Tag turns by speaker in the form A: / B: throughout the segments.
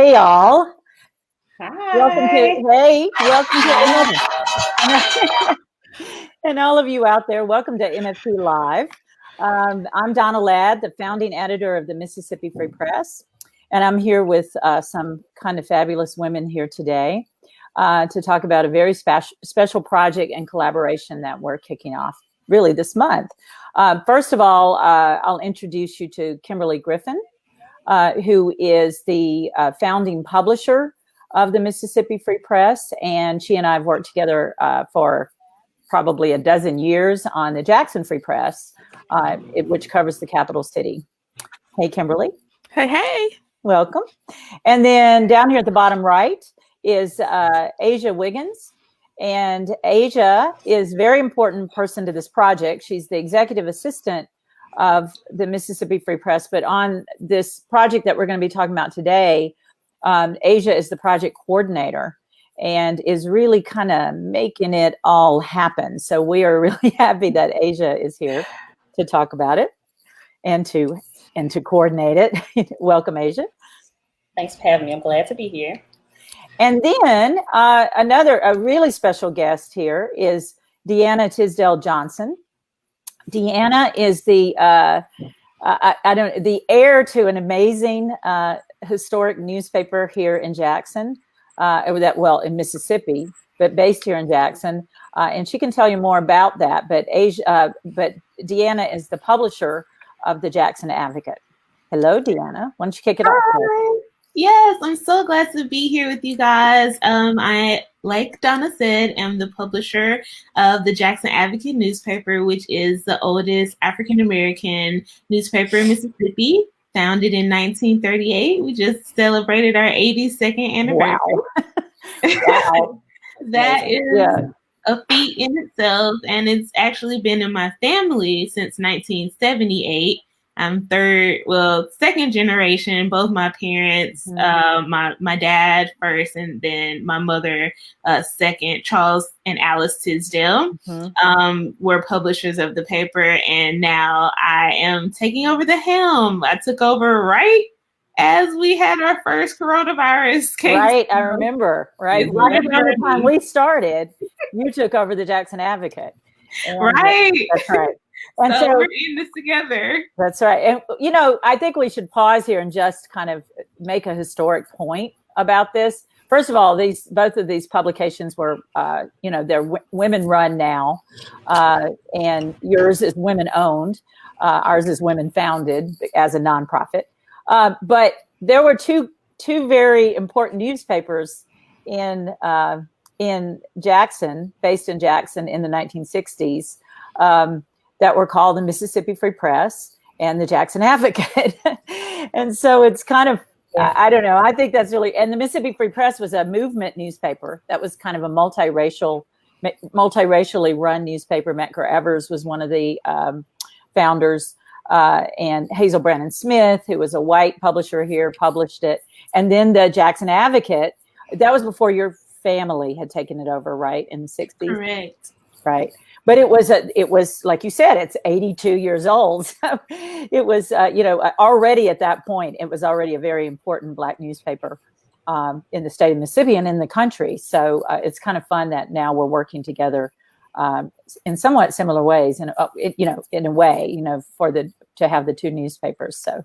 A: Hey, y'all.
B: Hi.
A: Welcome to and all of you out there, welcome to MFP Live. I'm Donna Ladd, the founding editor of the Mississippi Free Press, and I'm here with some kind of fabulous women here today to talk about a very special project and collaboration that we're kicking off really this month. First of all, I'll introduce you to Kimberly Griffin, who is the founding publisher of the Mississippi Free Press, and she and I have worked together for probably a dozen years on the Jackson Free Press, which covers the capital city. Hey, Kimberly.
C: Hey.
A: Welcome. And then down here at the bottom right is Azia Wiggins. And Azia is a very important person to this project. She's the executive assistant of the Mississippi Free Press, but on this project that we're going to be talking about today, Azia is the project coordinator and is really kind of making it all happen. So we are really happy that Azia is here to talk about it and to coordinate it. Welcome, Azia.
B: Thanks for having me. I'm glad to be here.
A: And then a really special guest here is Deanna Tisdale Johnson. Deanna is the heir to an amazing historic newspaper here in Jackson, in Mississippi, but based here in Jackson, and she can tell you more about that. But Deanna is the publisher of the Jackson Advocate. Hello, Deanna. Why don't you kick it off?
C: Yes, I'm so glad to be here with you guys. I, like Donna said, am the publisher of the Jackson Advocate newspaper, which is the oldest African-American newspaper in Mississippi, founded in 1938. We just celebrated our 82nd anniversary.
A: Wow.
C: That is a feat in itself, and it's actually been in my family since 1978. I'm second generation. Both my parents, my dad first, and then my mother second. Charles and Alice Tisdale were publishers of the paper, and now I am taking over the helm. I took over right as we had our first coronavirus case.
A: Right, I remember. Right around the time we started, you took over the Jackson Advocate.
C: Right.
A: That's right. And
C: so we're in this together.
A: That's right. And, I think we should pause here and just kind of make a historic point about this. First of all, both of these publications were, they're women run now, and yours is women owned. Ours is women founded as a nonprofit. But there were two very important newspapers in Jackson, based in Jackson in the 1960s. That were called the Mississippi Free Press and the Jackson Advocate. And so it's kind of, I don't know, I think that's really, and the Mississippi Free Press was a movement newspaper that was kind of a multiracially run newspaper. Medgar Evers was one of the founders, and Hazel Brannon Smith, who was a white publisher here, published it. And then the Jackson Advocate, that was before your family had taken it over, right, in the 60s?
C: Correct.
A: Right. But it was like you said, it's 82 years old. So it was, already at that point, it was already a very important Black newspaper in the state of Mississippi and in the country. So it's kind of fun that now we're working together in somewhat similar ways, and in a way, to have the two newspapers. So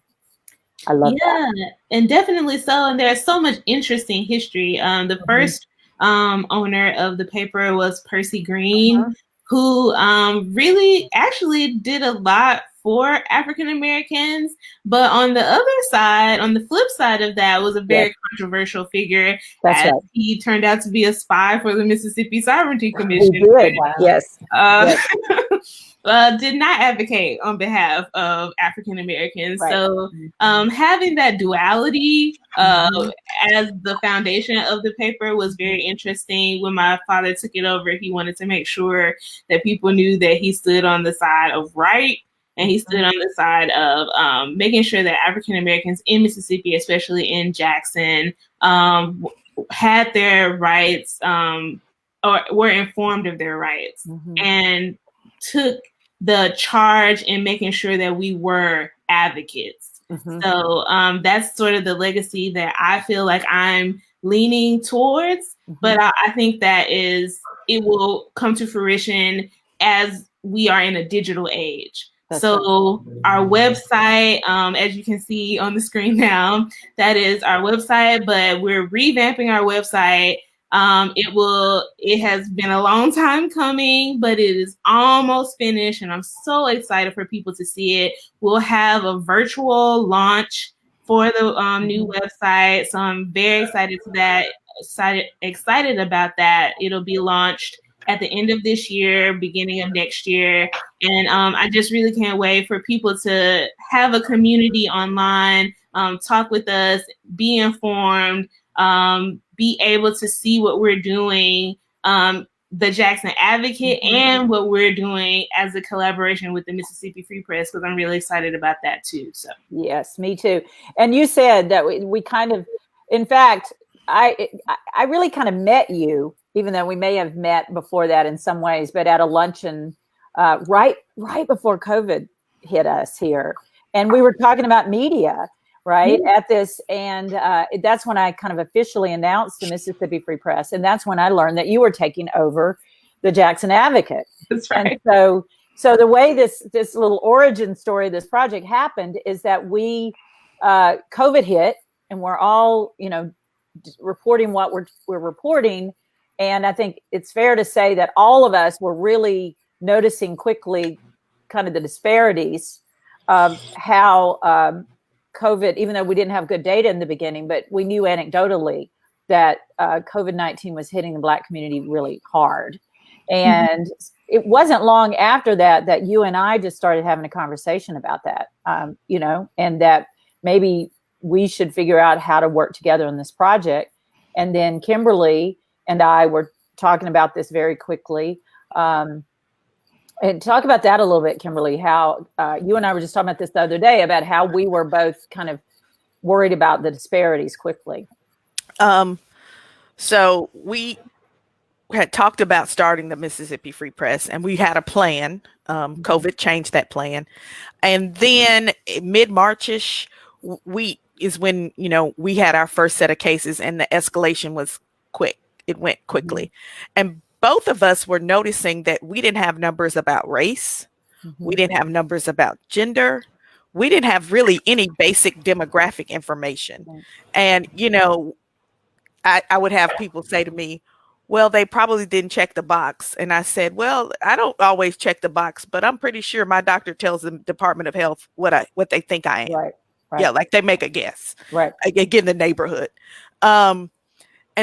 A: I love that.
C: Yeah, and definitely so. And there's so much interesting history. The first owner of the paper was Percy Green, who really actually did a lot for African Americans. But on the other side, on the flip side of that, was a very controversial figure.
A: That's right.
C: He turned out to be a spy for the Mississippi Sovereignty Commission.
A: He did. Wow. Yes.
C: Did not advocate on behalf of African Americans.
A: Right.
C: So having that duality as the foundation of the paper was very interesting. When my father took it over, he wanted to make sure that people knew that he stood on the side of right, and he stood on the side of making sure that African Americans in Mississippi, especially in Jackson, had their rights or were informed of their rights, and took the charge in making sure that we were advocates. So that's sort of the legacy that I feel like I'm leaning towards. But I think that it will come to fruition as we are in a digital age. So our website, as you can see on the screen now, that is our website, but we're revamping our website. It has been a long time coming, but it is almost finished, and I'm so excited for people to see it. We'll have a virtual launch for the new website, so I'm very excited for that. Excited about that. It'll be launched at the end of this year, beginning of next year. And I just really can't wait for people to have a community online, talk with us, be informed, be able to see what we're doing, the Jackson Advocate, and what we're doing as a collaboration with the Mississippi Free Press, because I'm really excited about that too. So
A: yes, me too. And you said that we kind of, in fact, I really kind of met you, even though we may have met before that in some ways, but at a luncheon right before COVID hit us here. And we were talking about media, right, at this. And that's when I kind of officially announced the Mississippi Free Press. And that's when I learned that you were taking over the Jackson Advocate.
C: That's right.
A: And so the way this little origin story of this project happened is that COVID hit, and we're all, reporting what we're reporting. And I think it's fair to say that all of us were really noticing quickly kind of the disparities of how COVID, even though we didn't have good data in the beginning, but we knew anecdotally that COVID-19 was hitting the Black community really hard. And it wasn't long after that you and I just started having a conversation about that, and that maybe we should figure out how to work together on this project. And then Kimberly and I were talking about this very quickly. And talk about that a little bit, Kimberly, how you and I were just talking about this the other day, about how we were both kind of worried about the disparities quickly.
D: So we had talked about starting the Mississippi Free Press, and we had a plan. COVID changed that plan. And then mid-March-ish is when, we had our first set of cases, and the escalation was quick. It went quickly. And both of us were noticing that we didn't have numbers about race. We didn't have numbers about gender. We didn't have really any basic demographic information. And, I would have people say to me, well, they probably didn't check the box. And I said, well, I don't always check the box, but I'm pretty sure my doctor tells the Department of Health what they think I am.
A: Right.
D: Yeah, like they make a guess.
A: Right.
D: Again, in the neighborhood. And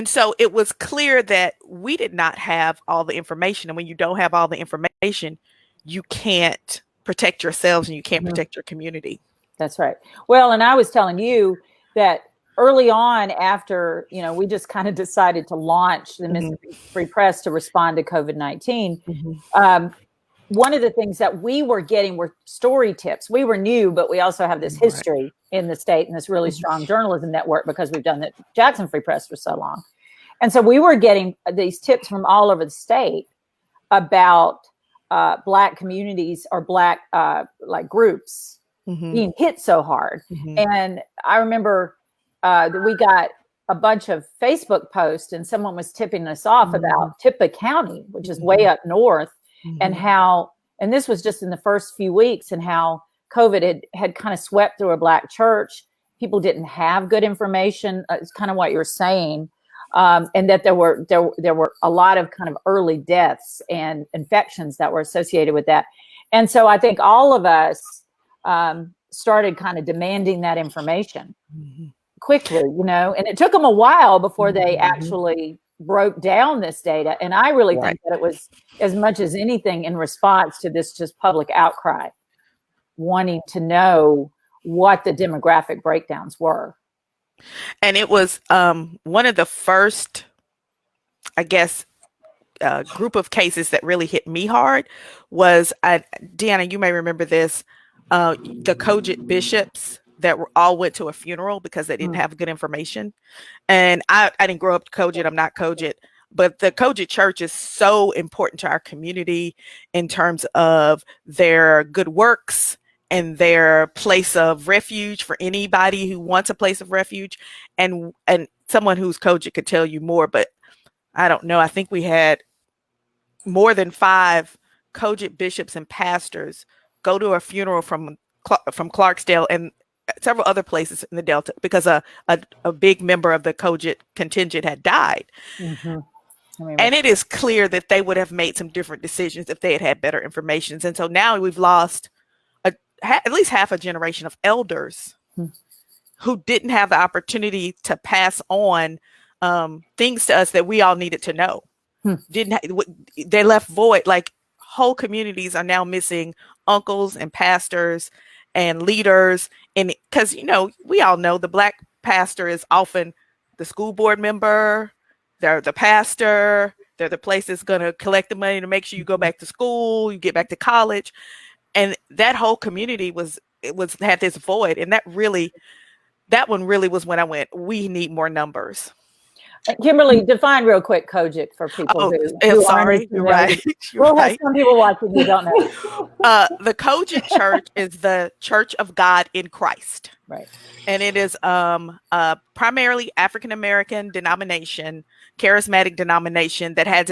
D: so it was clear that we did not have all the information. And when you don't have all the information, you can't protect yourselves and you can't protect your community.
A: That's right. Well, and I was telling you that early on, after, we just kind of decided to launch the Mississippi Free Press to respond to COVID-19. One of the things that we were getting were story tips. We were new, but we also have this history in the state and this really strong journalism network because we've done the Jackson Free Press for so long. And so we were getting these tips from all over the state about Black communities or Black groups being hit so hard. And I remember that we got a bunch of Facebook posts, and someone was tipping us off about Tippah County, which is way up north, and how, and this was just in the first few weeks, and how COVID had kind of swept through a Black church. People didn't have good information. It's kind of what you're saying. And that there were a lot of kind of early deaths and infections that were associated with that. And so I think all of us started kind of demanding that information quickly, and it took them a while before they actually broke down this data. And I really think that it was, as much as anything, in response to this just public outcry, wanting to know what the demographic breakdowns were.
D: And it was one of the first, I guess, group of cases that really hit me hard was, Deanna, you may remember this, the Kojic bishops that all went to a funeral because they didn't have good information. And I didn't grow up Kojic. I'm not Kojic. But the Kojic church is so important to our community in terms of their good works their place of refuge for anybody who wants a place of refuge. And someone who's COGIC could tell you more, but I don't know. I think we had more than 5 COGIC bishops and pastors go to a funeral from Clarksdale and several other places in the Delta because a big member of the COGIC contingent had died.
A: Mm-hmm.
D: And it is clear that they would have made some different decisions if they had had better information. And so now we've lost at least half a generation of elders who didn't have the opportunity to pass on things to us that we all needed to know. They left void. Like, whole communities are now missing uncles and pastors and leaders. And because, we all know the Black pastor is often the school board member, they're the pastor, they're the place that's going to collect the money to make sure you go back to school, you get back to college. And that whole community had this void. And that one really was when I went, we need more numbers.
A: Kimberly, define real quick COGIC for people who
D: sorry, you're right.
A: We'll have some people watching who don't know.
D: The COGIC church is the Church of God in Christ.
A: Right.
D: And it is primarily African-American denomination, charismatic denomination that has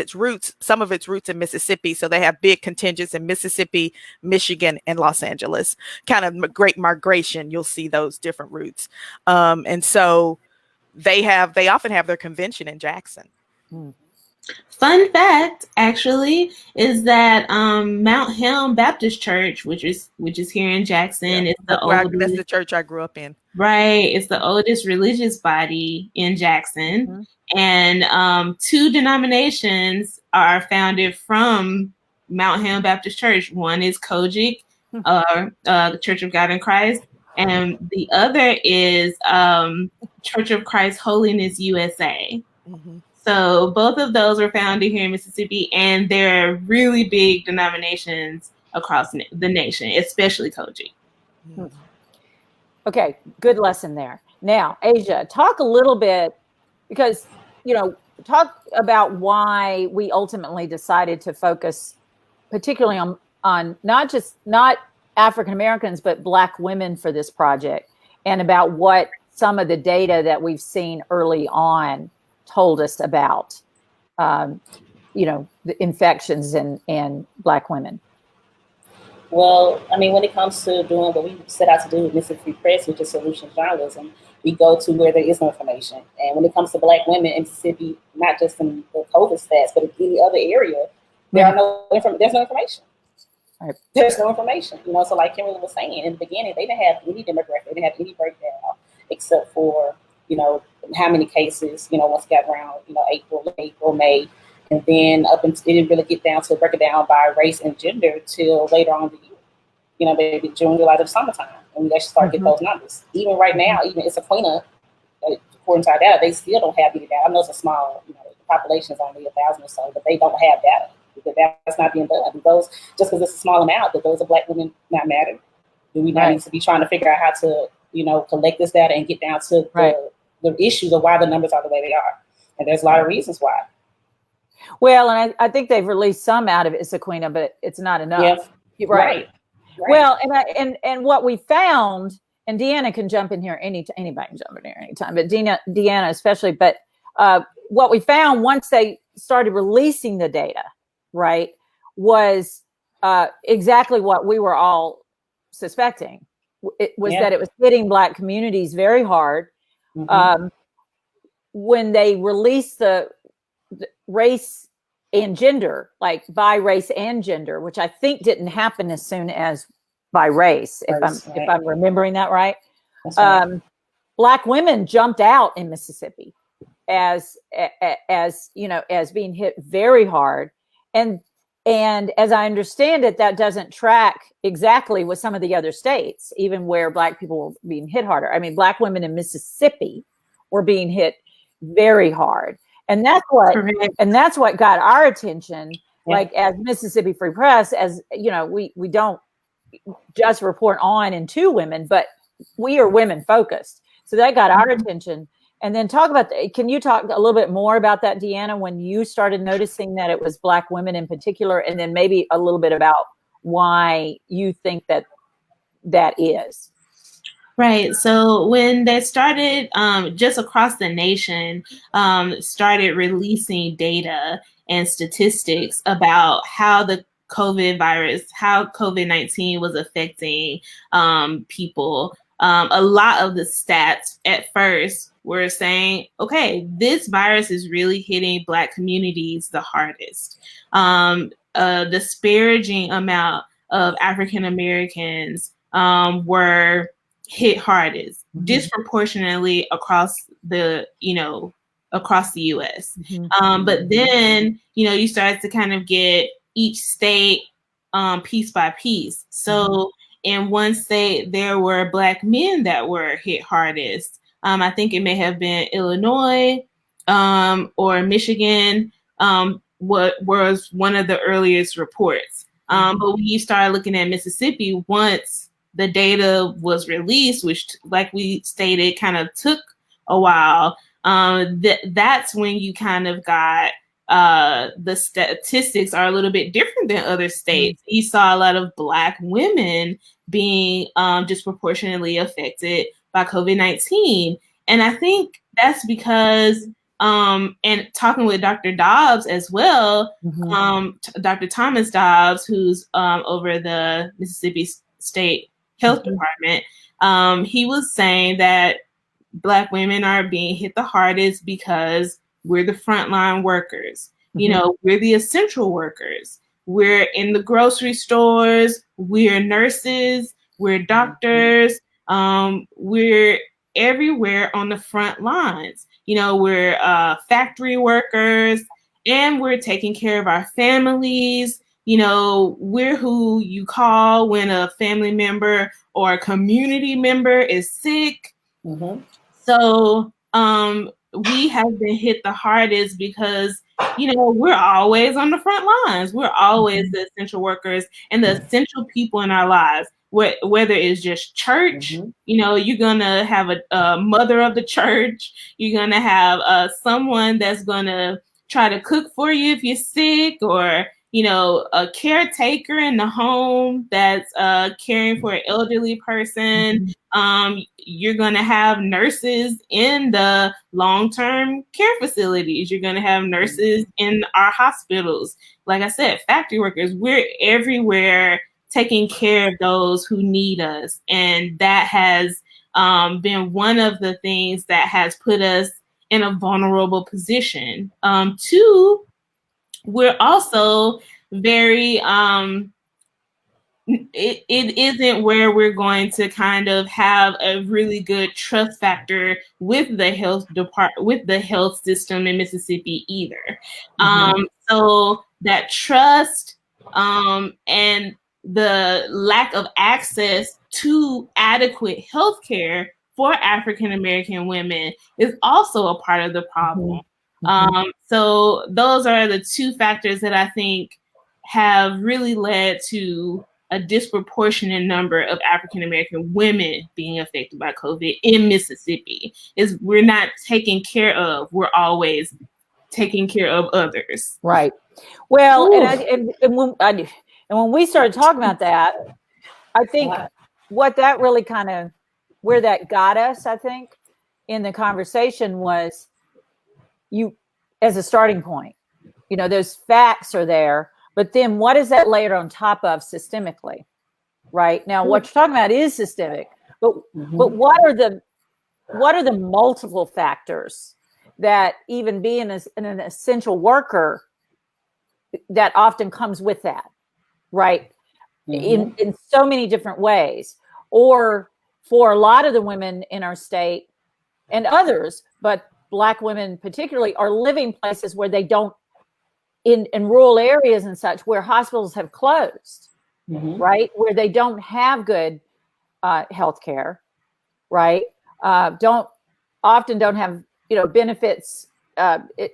D: some of its roots in Mississippi. So they have big contingents in Mississippi, Michigan, and Los Angeles. Kind of great migration. You'll see those different roots. And so they often have their convention in Jackson.
C: Fun fact, actually, is that Mount Helm Baptist Church, which is here in Jackson, is the oldest.
D: That's the church I grew up in.
C: Right, it's the oldest religious body in Jackson, and 2 denominations are founded from Mount Helm Baptist Church. One is COGIC, the Church of God in Christ, and the other is Church of Christ Holiness USA. So both of those were founded here in Mississippi, and they're really big denominations across the nation, especially COGIC.
A: Okay, good lesson there. Now, Azia, talk a little bit, because, talk about why we ultimately decided to focus particularly on not African Americans, but Black women for this project, and about what some of the data that we've seen early on told us about, the infections in Black women.
B: Well, when it comes to doing what we set out to do with Mississippi Press, which is solutions journalism, we go to where there is no information. And when it comes to Black women in Mississippi, not just in the COVID stats, but in any other area, there's no information.
A: Right.
B: There's no information. So like Kimberly was saying, in the beginning, they didn't have any demographic, they didn't have any breakdown, except for, how many cases, once it got around, April, May. And then it didn't really get down to break it down by race and gender till later on in the year. Maybe June, July, the summertime. And we actually start getting those numbers. Even right now, even it's Sequina, according to our data, they still don't have any data. I know it's a small, the population is only 1,000 or so, but they don't have data. Because that's not being done. Those, just because it's a small amount, that those are Black women not matter. Do we not need to be trying to figure out how to, collect this data and get down to the issues of why the numbers are the way they are? And there's a lot of reasons why.
A: Well, and I think they've released some out of Sequina, but it's not enough.
B: Yeah. Right.
A: Well, and what we found, and Deanna can jump in here anybody can jump in here anytime, but Deanna especially. But what we found once they started releasing the data, right, was exactly what we were all suspecting. It was that it was hitting Black communities very hard. When they released the race and gender, like by race and gender, which I think didn't happen as soon as by race, if I'm remembering that right. Black women jumped out in Mississippi as being hit very hard, and as I understand it, that doesn't track exactly with some of the other states, even where Black people were being hit harder. Black women in Mississippi were being hit very hard. And that's what got our attention. Like, as Mississippi Free Press, as we don't just report on and to women, but we are women focused. So that got our attention. And then can you talk a little bit more about that, Deanna, when you started noticing that it was Black women in particular, and then maybe a little bit about why you think that that is.
C: Right. So when they started just across the nation, started releasing data and statistics about how the how COVID-19 was affecting people, a lot of the stats at first were saying, okay, this virus is really hitting Black communities the hardest. A disparaging amount of African Americans were hit hardest, disproportionately across the US. But then, you started to kind of get each state piece by piece. So in one state, there were Black men that were hit hardest. I think it may have been Illinois or Michigan, what was one of the earliest reports. But when you start looking at Mississippi, once the data was released, which, like we stated, kind of took a while, that's when you kind of got the statistics are a little bit different than other states. You saw a lot of Black women being disproportionately affected by COVID-19. And I think that's because, and talking with Dr. Dobbs as well, Dr. Thomas Dobbs, who's over the Mississippi State Health Department, he was saying that Black women are being hit the hardest because we're the frontline workers. We're the essential workers. We're in the grocery stores. We're nurses. We're doctors. We're everywhere on the front lines. We're factory workers, and we're taking care of our families. We're who you call when a family member or a community member is sick. So we have been hit the hardest because, we're always on the front lines. We're always the essential workers and the essential people in our lives. Whether it's just church, you're going to have a mother of the church. You're going to have someone that's going to try to cook for you if you're sick, or a caretaker in the home that's caring for an elderly person. You're going to have nurses in the long-term care facilities. You're going to have nurses in our hospitals. Like I said, factory workers, we're everywhere taking care of those who need us. And that has been one of the things that has put us in a vulnerable position. Two, we're also very it isn't where we're going to kind of have a really good trust factor with the health system in Mississippi either. So that trust and the lack of access to adequate health care for African American women is also a part of the problem. So those are the two factors that I think have really led to a disproportionate number of African American women being affected by COVID in Mississippi. Is we're not taking care of, we're always taking care of others.
A: Right. Well, and when we started talking about that, I think what that really kind of, where that got us, I think, in the conversation was you, as a starting point, those facts are there, but then what is that layered on top of systemically, right? Now, what you're talking about is systemic, but what are the multiple factors that even being an essential worker that often comes with that, right? In so many different ways, or for a lot of the women in our state and others, but Black women particularly, are living places where they don't, in rural areas and such, where hospitals have closed, right? Where they don't have good health care, right? Don't have, benefits,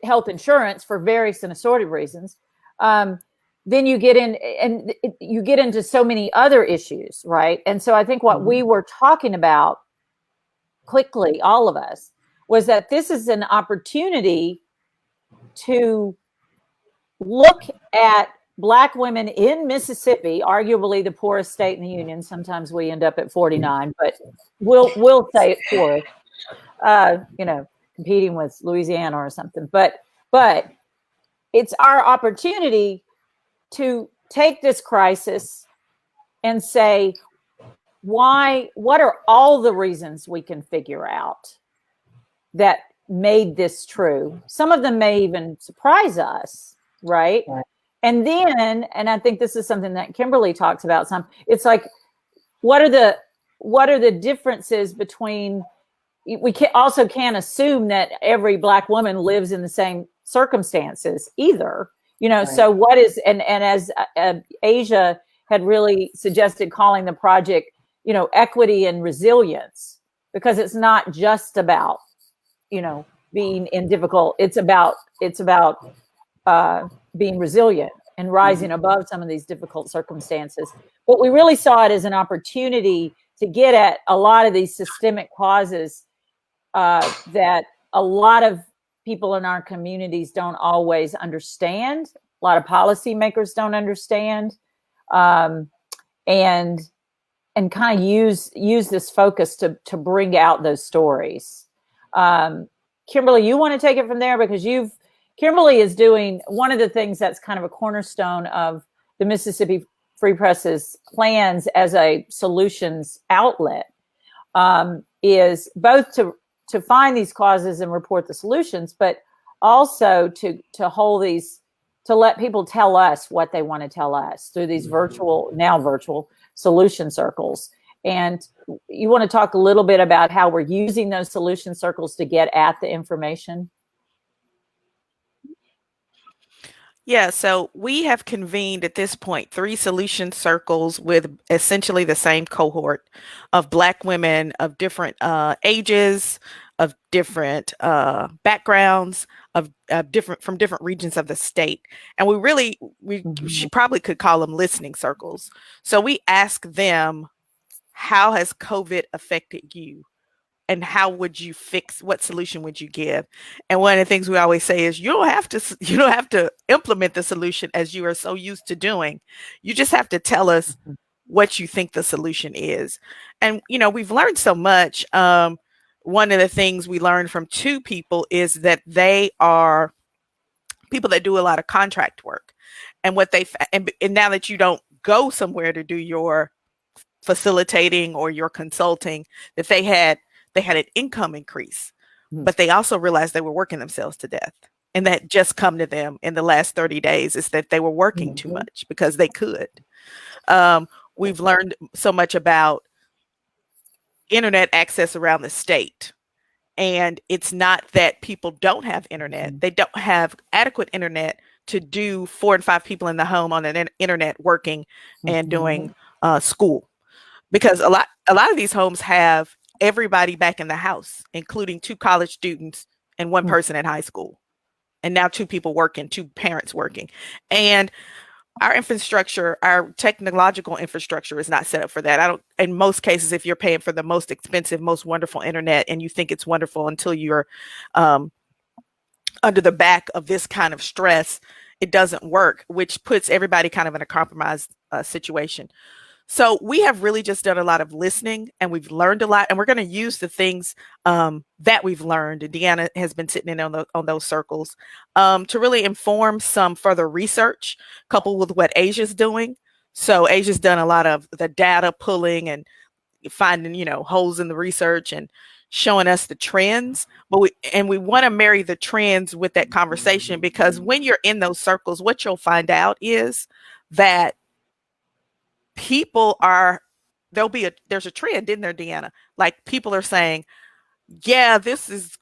A: health insurance for various and assorted reasons. Then you get into so many other issues, right? And so I think what we were talking about quickly, all of us, was that this is an opportunity to look at Black women in Mississippi, arguably the poorest state in the union. Sometimes we end up at 49, but we'll say it poorest. Competing with Louisiana or something. But it's our opportunity to take this crisis and say, what are all the reasons we can figure out that made this true? Some of them may even surprise us, right? And then, and I think this is something that Kimberly talks about some, it's like, what are the differences between, we also can't assume that every Black woman lives in the same circumstances either, so what is, and as Azia had really suggested calling the project, equity and resilience, because it's not just about, being in difficult, it's about being resilient and rising above some of these difficult circumstances. But we really saw it as an opportunity to get at a lot of these systemic causes that a lot of people in our communities don't always understand. A lot of policymakers don't understand, and kind of use this focus to bring out those stories. Kimberly, you want to take it from there, because Kimberly is doing one of the things that's kind of a cornerstone of the Mississippi Free Press's plans as a solutions outlet, is both to find these causes and report the solutions, but also to hold these, to let people tell us what they want to tell us through these virtual solution circles. And you want to talk a little bit about how we're using those solution circles to get at the information?
D: Yeah, so we have convened at this point 3 solution circles with essentially the same cohort of Black women of different ages, of different backgrounds, from different regions of the state. And we probably could call them listening circles. So we ask them, how has COVID affected you? And how would you what solution would you give? And one of the things we always say is, you don't have to implement the solution as you are so used to doing. You just have to tell us what you think the solution is. And, we've learned so much. One of the things we learned from 2 people is that they are people that do a lot of contract work. And and now that you don't go somewhere to do your facilitating or your consulting, that they had an income increase, but they also realized they were working themselves to death. And that just come to them in the last 30 days is that they were working too much because they could. We've learned so much about internet access around the state. And it's not that people don't have internet. They don't have adequate internet to do 4 and 5 people in the home on an internet working and doing school. Because a lot of these homes have everybody back in the house, including 2 college students and 1 person in high school. And now 2 people working, 2 parents working. And our infrastructure, our technological infrastructure is not set up for that. In most cases, if you're paying for the most expensive, most wonderful internet and you think it's wonderful until you're under the back of this kind of stress, it doesn't work, which puts everybody kind of in a compromised situation. So we have really just done a lot of listening, and we've learned a lot, and we're going to use the things that we've learned. Deanna has been sitting in on those circles to really inform some further research, coupled with what Azia's doing. So Azia's done a lot of the data pulling and finding, holes in the research and showing us the trends. But we want to marry the trends with that conversation, because when you're in those circles, what you'll find out is that people there's a trend in there, Deanna. Like, people are saying, yeah, it's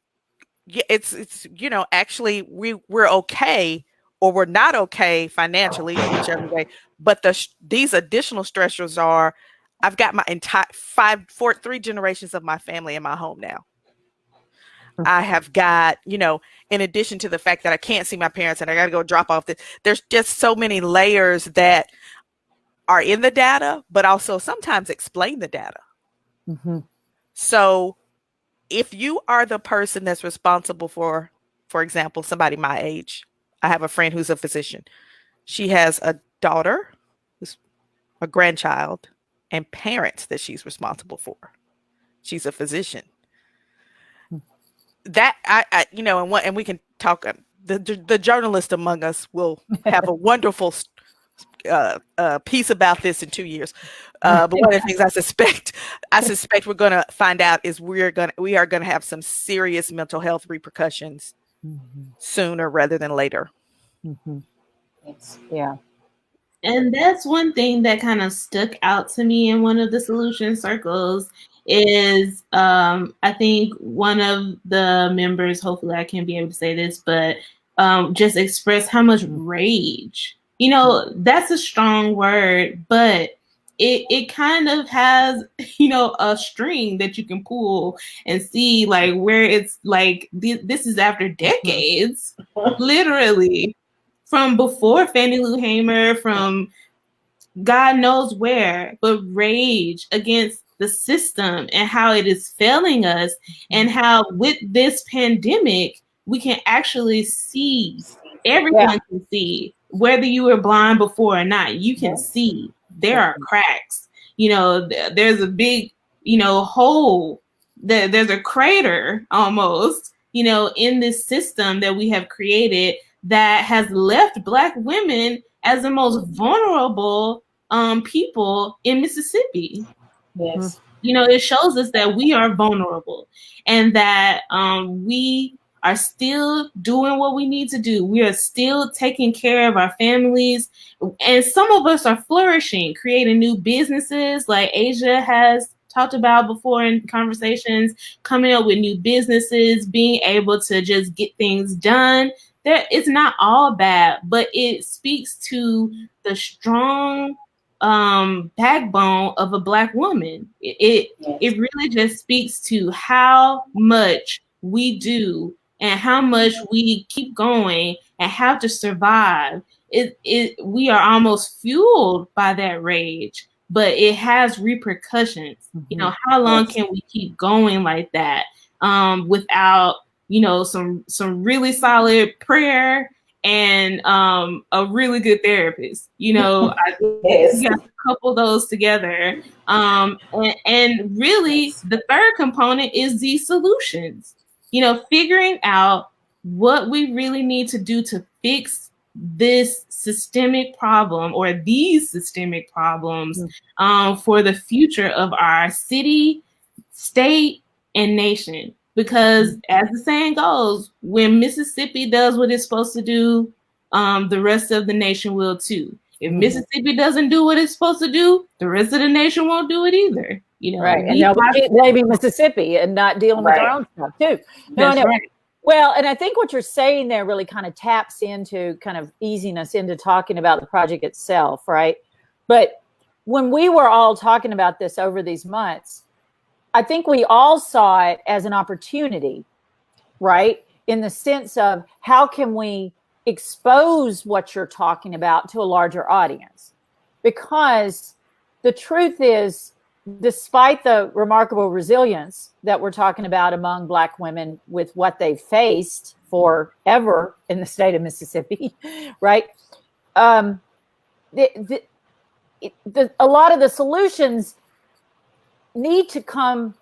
D: actually we're okay, or we're not okay financially, or whichever way. But these additional stressors are, I've got my entire 3 generations of my family in my home now. I have got, in addition to the fact that I can't see my parents and I got to go drop off there's just so many layers that are in the data, but also sometimes explain the data. So if you are the person that's responsible for example, somebody my age, I have a friend who's a physician. She has a daughter, a grandchild, and parents that she's responsible for. She's a physician. That I and we can talk. The journalist among us will have a wonderful piece about this in 2 years. But one of the things I suspect we're going to find out is we are going to have some serious mental health repercussions sooner rather than later.
A: Yeah.
C: And that's one thing that kind of stuck out to me in one of the solution circles is I think one of the members, hopefully I can be able to say this, but just express how much rage. That's a strong word, but it kind of has, a string that you can pull and see like where it's like this is after decades, literally. From before Fannie Lou Hamer, from God knows where, but rage against the system and how it is failing us, and how with this pandemic, we can actually see, everyone can see, whether you were blind before or not, you can see there are cracks. There's a big, hole, there's a crater almost, in this system that we have created that has left Black women as the most vulnerable people in Mississippi.
B: Yes.
C: It shows us that we are vulnerable and that we are still doing what we need to do. We are still taking care of our families. And some of us are flourishing, creating new businesses like Azia has talked about before in conversations, coming up with new businesses, being able to just get things done. It's not all bad, but it speaks to the strong backbone of a Black woman. It really just speaks to how much we do and how much we keep going and have to survive. We are almost fueled by that rage, but it has repercussions. How long can we keep going like that without some really solid prayer and a really good therapist? I think got to couple those together. And really the third component is these solutions, figuring out what we really need to do to fix this systemic problem or these systemic problems for the future of our city, state, and nation. Because as the saying goes, when Mississippi does what it's supposed to do, the rest of the nation will too. If Mississippi doesn't do what it's supposed to do, the rest of the nation won't do it either.
A: Right. And they'll be blaming Mississippi and not dealing with their own stuff too.
C: That's right.
A: Well, and I think what you're saying there really kind of taps into kind of easing us into talking about the project itself, right? But when we were all talking about this over these months, I think we all saw it as an opportunity, right? In the sense of how can we expose what you're talking about to a larger audience? Because the truth is, despite the remarkable resilience that we're talking about among Black women with what they've faced forever in the state of Mississippi, right? A lot of the solutions need to come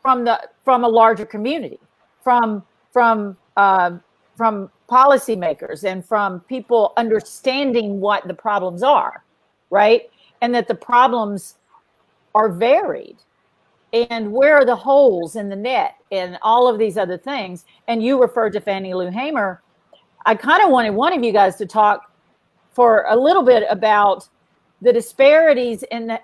A: from a larger community, from policymakers and from people understanding what the problems are, right? And that the problems are varied, and where are the holes in the net and all of these other things. And you referred to Fannie Lou Hamer. I kind of wanted one of you guys to talk for a little bit about the disparities in the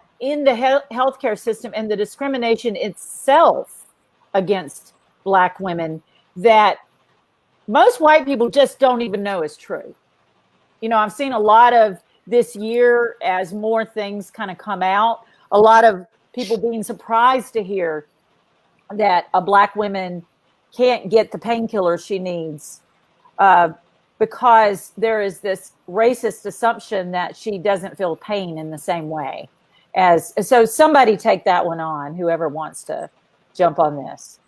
A: healthcare system and the discrimination itself against Black women that most white people just don't even know is true. I've seen a lot of this year as more things kind of come out, a lot of people being surprised to hear that a Black woman can't get the painkillers she needs because there is this racist assumption that she doesn't feel pain in the same way. So somebody take that one on, whoever wants to jump on this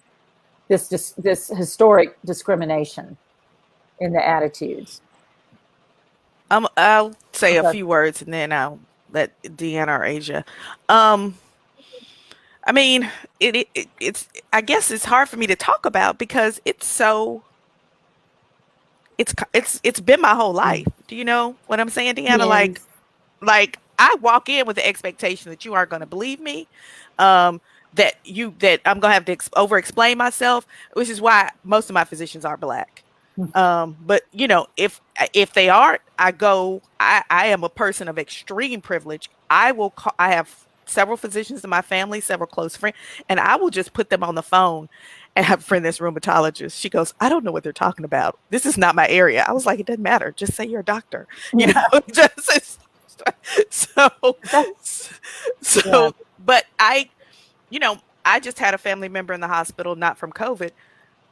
A: historic discrimination in the attitudes.
D: I'll say a
A: Okay.
D: few words and then I'll let Deanna or Asia. Um, I mean, it's I guess it's hard for me to talk about because it's been my whole life. Do you know what I'm saying, Deanna?
C: Yes.
D: Like I walk in with the expectation that you aren't going to believe me, um, that I'm going to have to over explain myself, which is why most of my physicians are black. But you know, if they aren't, I am a person of extreme privilege. I will call, I have several physicians in my family, several close friends, and I will just put them on the phone. And have a friend that's rheumatologist. She goes, I don't know what they're talking about. This is not my area. I was like, it doesn't matter. Just say you're a doctor. You
A: Yeah.
D: know, just so
A: That's,
D: so
A: yeah.
D: but you know, I just had a family member in the hospital, not from COVID,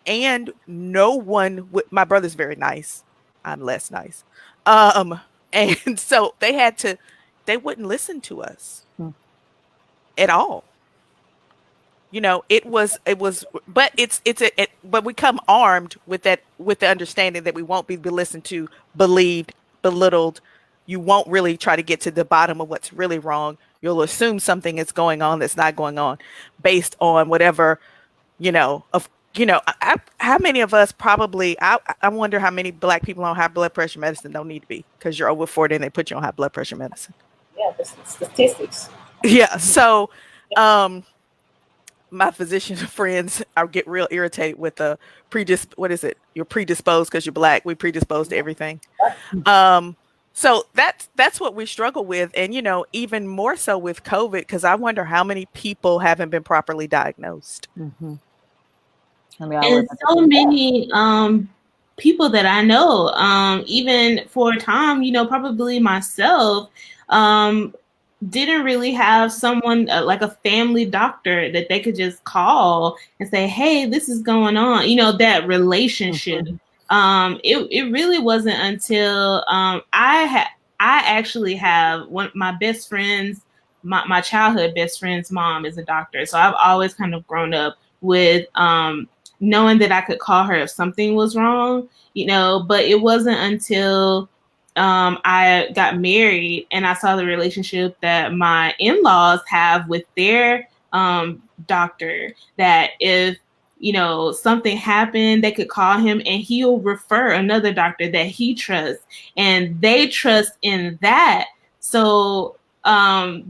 D: and no one would, my brother's very nice. I'm less nice. Um, and so they wouldn't listen to us
A: Hmm.
D: at all. You know, but but we come armed with with the understanding that we won't be listened to, believed, belittled. You won't really try to get to the bottom of what's really wrong. You'll assume something is going on that's not going on based on whatever, how many of us probably, I wonder how many black people on high blood pressure medicine don't need to be because you're over 40 and they put you on high blood pressure medicine.
B: Yeah, the statistics.
D: Yeah. So, my physician friends, I get real irritated with the what is it? You're predisposed because you're black. We predisposed to everything. So that's what we struggle with. And, you know, even more so with COVID, because I wonder how many people haven't been properly diagnosed.
A: Mm-hmm.
C: And so many people that I know, even for a time, you know, probably myself, didn't really have someone like a family doctor that they could just call and say, hey, this is going on. You know, that relationship. Mm-hmm. It really wasn't until I actually have my best friends, my childhood best friend's mom is a doctor. So I've always kind of grown up with knowing that I could call her if something was wrong, you know, but it wasn't until I got married and I saw the relationship that my in-laws have with their doctor, that if, you know, something happened, they could call him and he'll refer another doctor that he trusts, and they trust in that. So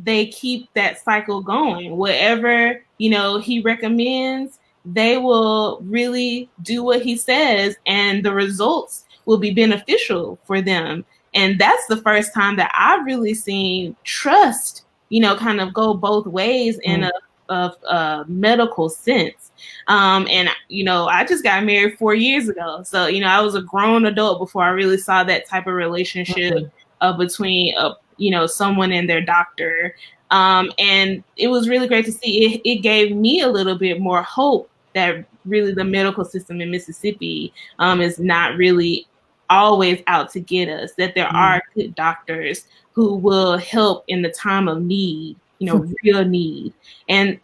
C: they keep that cycle going. Whatever, you know, he recommends, they will really do what he says, and the results will be beneficial for them. And that's the first time that I've really seen trust, you know, kind of go both ways in a medical sense. And, you know, I just got married 4 years ago. So, you know, I was a grown adult before I really saw that type of relationship between, you know, someone and their doctor. And it was really great to see. It gave me a little bit more hope that really the medical system in Mississippi is not really always out to get us, that there are good doctors who will help in the time of need, you know, real need. And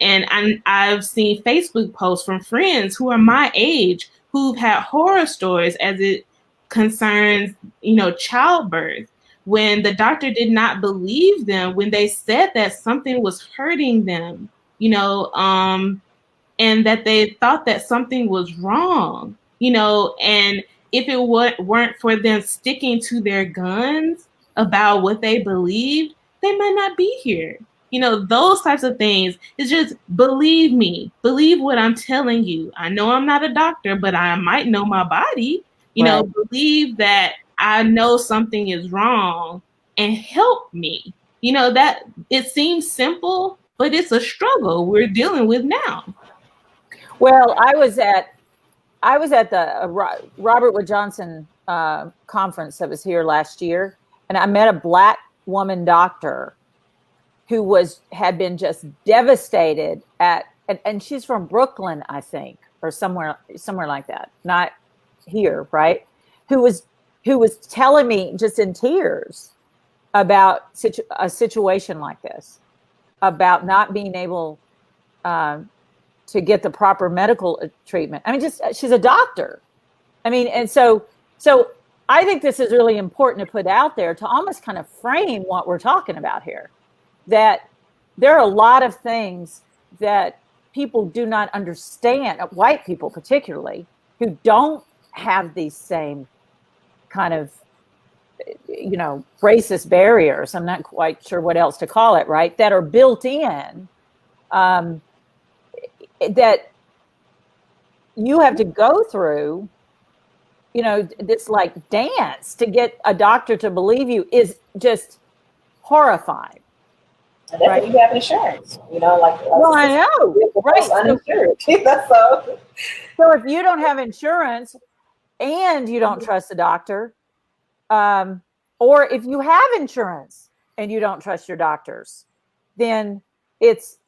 C: I've seen Facebook posts from friends who are my age who've had horror stories as it concerns, you know, childbirth, when the doctor did not believe them when they said that something was hurting them, you know, and that they thought that something was wrong, you know, and if it weren't for them sticking to their guns about what they believed, they might not be here. You know, those types of things. It's just, believe me, believe what I'm telling you. I know I'm not a doctor, but I might know my body. You know, believe that I know something is wrong and help me. You know, that it seems simple, but it's a struggle we're dealing with now.
A: Well, I was at the Robert Wood Johnson conference that was here last year, and I met a black woman doctor who had been just devastated and she's from Brooklyn, I think, or somewhere like that, not here, right? Who was telling me just in tears about a situation like this, about not being able to get the proper medical treatment. I mean, she's a doctor. I mean, and so I think this is really important to put out there to almost kind of frame what we're talking about here. That there are a lot of things that people do not understand, white people particularly, who don't have these same kind of, racist barriers. I'm not quite sure what else to call it, right? That are built in, that you have to go through, this like dance to get a doctor to believe you is just horrifying.
B: And that's if you have insurance,
A: Well, I know, right?
B: Uninsured.
A: So if you don't have insurance and you don't trust the doctor, or if you have insurance and you don't trust your doctors, then it's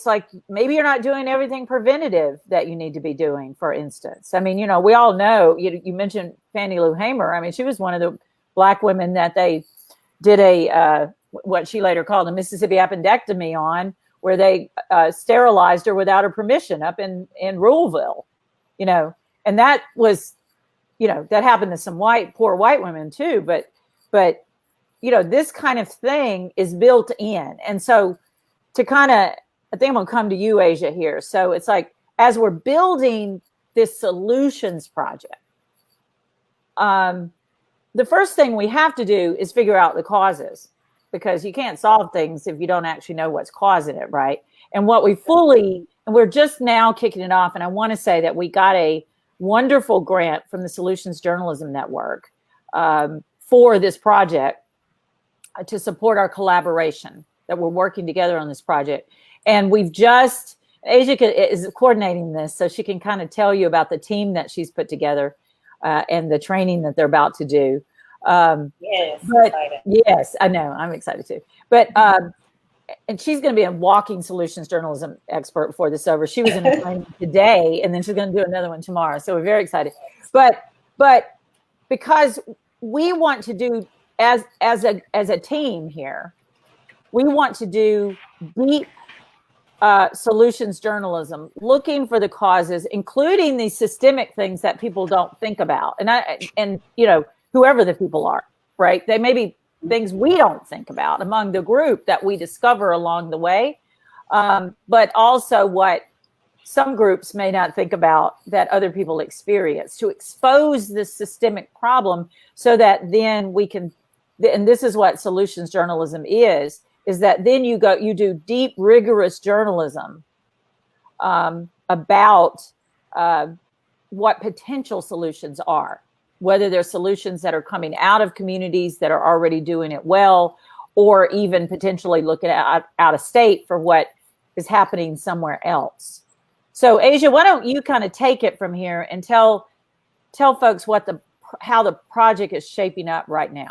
A: like maybe you're not doing everything preventative that you need to be doing, for instance. I mean, we all know, you mentioned Fannie Lou Hamer. I mean, she was one of the Black women that they did what she later called a Mississippi appendectomy on, where they sterilized her without her permission up in Ruleville, and that was, that happened to some poor white women too. But this kind of thing is built in. And so I think I'm going to come to you, Azia, here. So it's like, as we're building this solutions project, the first thing we have to do is figure out the causes, because you can't solve things if you don't actually know what's causing it, right? And we're just now kicking it off. And I want to say that we got a wonderful grant from the Solutions Journalism Network for this project to support our collaboration, that we're working together on this project. And Azia is coordinating this, so she can kind of tell you about the team that she's put together and the training that they're about to do. Yes, I know. I'm excited too. But and she's going to be a walking solutions journalism expert before this is over. She was in a training today, and then she's going to do another one tomorrow. So we're very excited. But because we want to do as a team here, we want to do deep solutions journalism, looking for the causes, including these systemic things that people don't think about, and whoever the people are, right? They may be things we don't think about among the group that we discover along the way, but also what some groups may not think about that other people experience, to expose this systemic problem so that then we can, and this is what solutions journalism is that then you do deep, rigorous journalism about what potential solutions are, whether they're solutions that are coming out of communities that are already doing it well, or even potentially looking at out of state for what is happening somewhere else. So Azia, why don't you kind of take it from here and tell folks how the project is shaping up right now?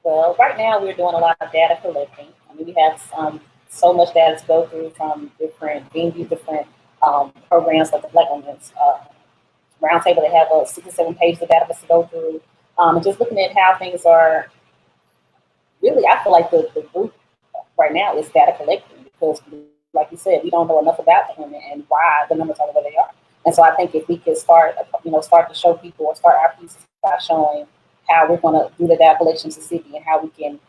B: Well, right now we're doing a lot of data collecting. I mean, we have so much data to go through from different programs like the Black Women's Roundtable. They have 67 pages of data to go through. And just looking at how things are, really, I feel like the group right now is data collecting, because, like you said, we don't know enough about them and why the numbers are the way they are. And so I think if we could start to show people, or start our pieces by showing how we're going to do the data collection in Mississippi, and how we can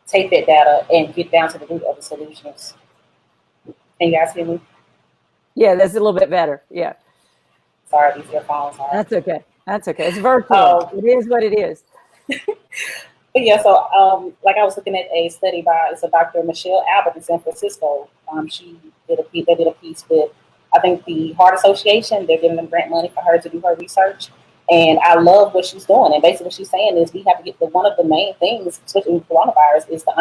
B: take that data and get down to the root of the solutions. Can you guys hear me?
A: Yeah, that's a little bit better. Yeah.
B: Sorry, these earphones are.
A: That's okay. It's virtual. It is what it is.
B: But yeah, so like I was looking at a study by Dr. Michelle Albert in San Francisco. They did a piece with, I think, the Heart Association. They're giving them grant money for her to do her research. And I love what she's doing. And basically what she's saying is we have to get one of the main things, especially with coronavirus, is the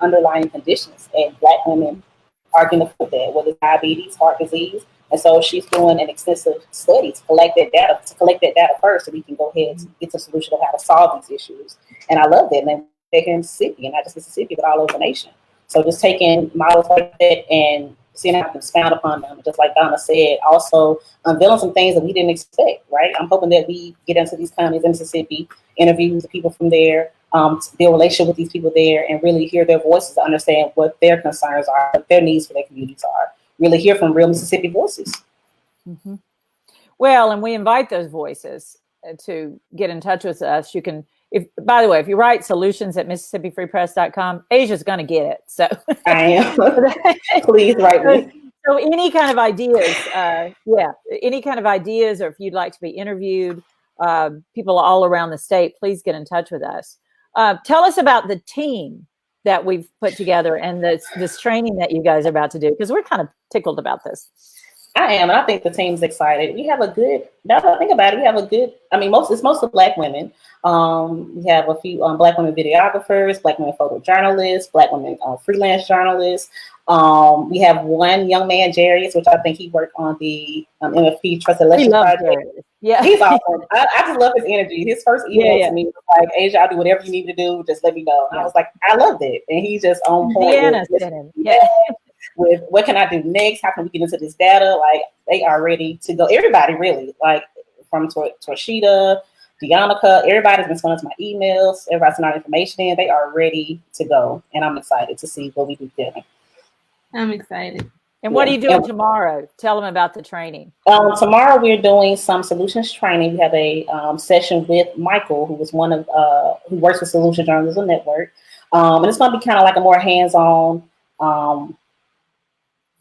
B: underlying conditions. And Black women are going to put that, whether it's diabetes, heart disease. And so she's doing an extensive study to collect that data first, so we can go ahead and get to a solution of how to solve these issues. And I love that. And they're here in Mississippi, and not just Mississippi, but all over the nation. So just taking models like that and seeing how we can expound upon them, just like Donna said, also unveiling some things that we didn't expect, right? I'm hoping that we get into these counties in Mississippi, interview the people from there, build a relationship with these people there, and really hear their voices to understand what their concerns are, what their needs for their communities are. Really hear from real Mississippi voices.
A: Mm-hmm. Well, and we invite those voices to get in touch with us, you can. By the way, if you write solutions@MississippiFreePress.com, Asia's going to get it. So
B: I am. Please write me.
A: So any kind of ideas, any kind of ideas, or if you'd like to be interviewed, people all around the state, please get in touch with us. Tell us about the team that we've put together and this training that you guys are about to do, because we're kind of tickled about this.
B: I am, and I think the team's excited. We have a good, now that I think about it, we have a good, I mean, it's mostly Black women. We have a few Black women videographers, Black women photojournalists, Black women freelance journalists. We have one young man, Jarius, which I think he worked on the MFP Trusted Election Project.
A: Yeah,
B: he's awesome. I just love his energy. His first email to me was like, "Asia, I'll do whatever you need to do. Just let me know." And I was like, I loved it, and he's just on point.
A: Deanna sent him. Yeah.
B: With what can I do next? How can we get into this data? Like, they are ready to go. Everybody really, like from Torshita, Deanna, everybody's been sending us my emails. Everybody's sending our information in. They are ready to go, and I'm excited to see what we do there.
C: I'm excited.
A: And what are you doing tomorrow? Tell them about the training.
B: Tomorrow we're doing some solutions training. We have a session with Michael, who was one of who works with Solution Journalism Network, and it's going to be kind of like a more hands-on,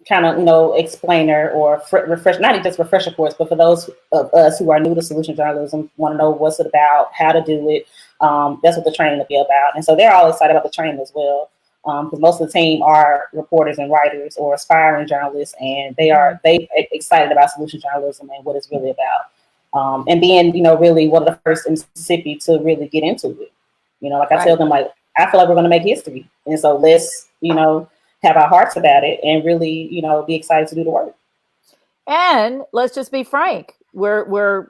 B: kind of explainer or refresh, not just refresher course, but for those of us who are new to solution journalism, want to know what's it about, how to do it. That's what the training will be about, and so they're all excited about the training as well. Because most of the team are reporters and writers or aspiring journalists, and they excited about solution journalism and what it's really about. And being, really one of the first in Mississippi to really get into it. I tell them, like, I feel like we're going to make history, and so let's, have our hearts about it and really, be excited to do the work.
A: And let's just be frank, we're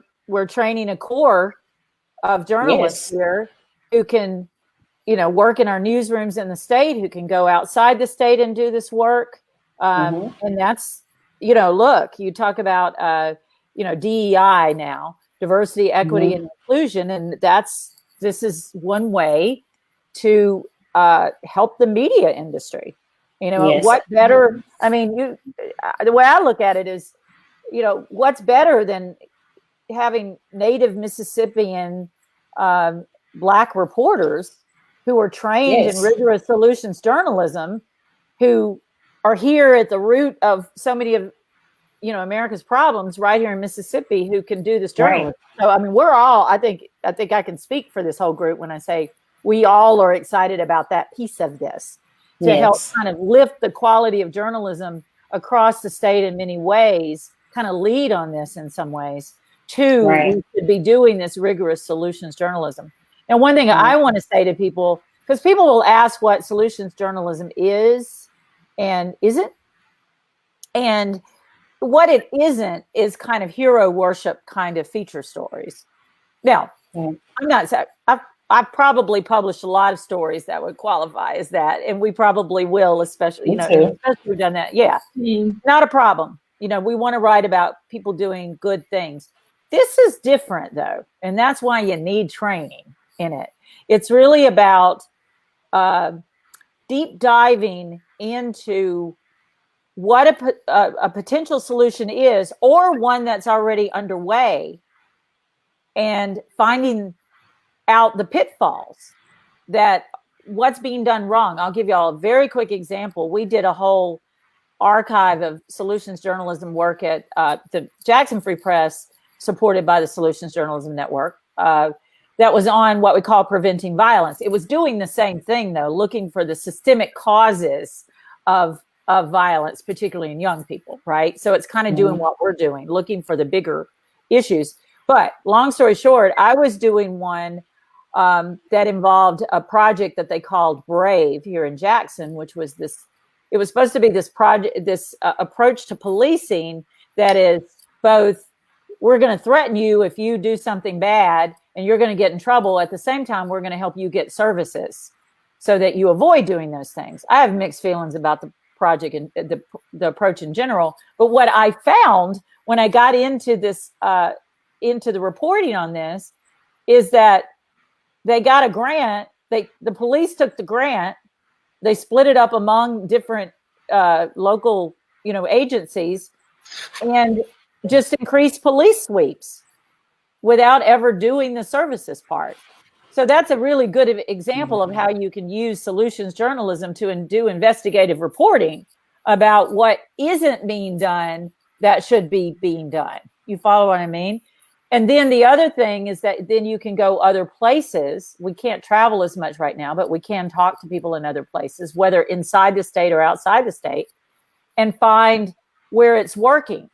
A: training a core of journalists here who can, work in our newsrooms in the state, who can go outside the state and do this work. And that's, look, you talk about, DEI now, diversity, equity, and inclusion. And this is one way to help the media industry. What better, I mean, the way I look at it is, what's better than having native Mississippian Black reporters who are trained in rigorous solutions journalism, who are here at the root of so many of, America's problems right here in Mississippi, who can do this journalism. Right. So, I mean, we're all, I think I can speak for this whole group when I say we all are excited about that piece of this to help kind of lift the quality of journalism across the state in many ways, kind of lead on this in some ways. Two, we should be doing this rigorous solutions journalism. And one thing I want to say to people, because people will ask what solutions journalism is and isn't. And what it isn't is kind of hero worship kind of feature stories. Now, I'm not saying, I've probably published a lot of stories that would qualify as that. And we probably will, especially, especially we've done that. Yeah, not a problem. We want to write about people doing good things. This is different though. And that's why you need training in it. It's really about deep diving into what a potential solution is, or one that's already underway, and finding out the pitfalls, that what's being done wrong. I'll give you all a very quick example. We did a whole archive of solutions journalism work at the Jackson Free Press, supported by the Solutions Journalism Network. That was on what we call preventing violence. It was doing the same thing, though, looking for the systemic causes of violence, particularly in young people, right? So it's kind of doing what we're doing, looking for the bigger issues. But long story short, I was doing one that involved a project that they called Brave here in Jackson, which was it was supposed to be this project, this approach to policing that is both, we're going to threaten you if you do something bad and you're going to get in trouble. At the same time, we're going to help you get services so that you avoid doing those things. I have mixed feelings about the project and the approach in general. But what I found when I got into this, into the reporting on this, is that they got a grant. The police took the grant. They split it up among different local, agencies, and just increased police sweeps. without ever doing the services part. So that's a really good example of how you can use solutions journalism to do investigative reporting about what isn't being done that should be being done. You follow what I mean? And then the other thing is that then you can go other places. We can't travel as much right now, but we can talk to people in other places, whether inside the state or outside the state, and find where it's working.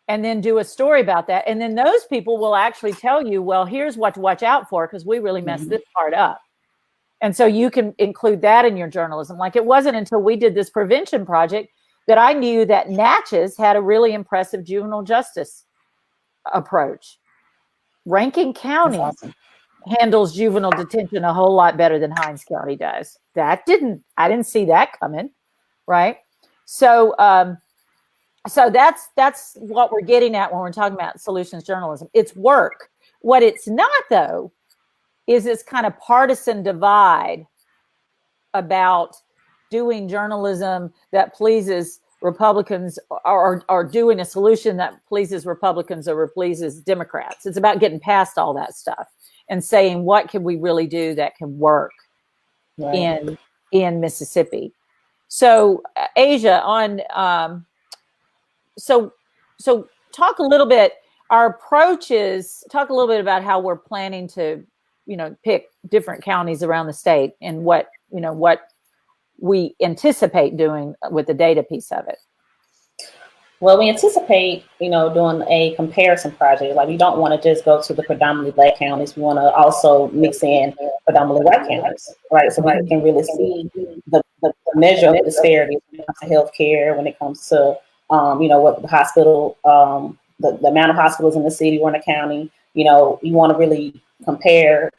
A: And then do a story about that. And then those people will actually tell you, well, here's what to watch out for because we really messed this part up. And so you can include that in your journalism. Like it wasn't until we did this prevention project that I knew that Natchez had a really impressive juvenile justice approach. Rankin County handles juvenile detention a whole lot better than Hinds County does. I didn't see that coming, right? So, so that's what we're getting at when we're talking about solutions journalism. It's work. What it's not, though, is this kind of partisan divide about doing journalism that pleases Republicans or doing a solution that pleases Republicans or pleases Democrats. It's about getting past all that stuff and saying, what can we really do that can work in Mississippi? So, Azia, on... So talk a little bit, our approach is, talk a little bit about how we're planning to, pick different counties around the state and what we anticipate doing with the data piece of it.
B: Well, we anticipate, doing a comparison project. Like we don't want to just go to the predominantly Black counties. We want to also mix in predominantly white counties, right? So we can really see the measure of disparity when it comes to healthcare, when it comes to what the hospital, the amount of hospitals in the city or in the county, you want to really compare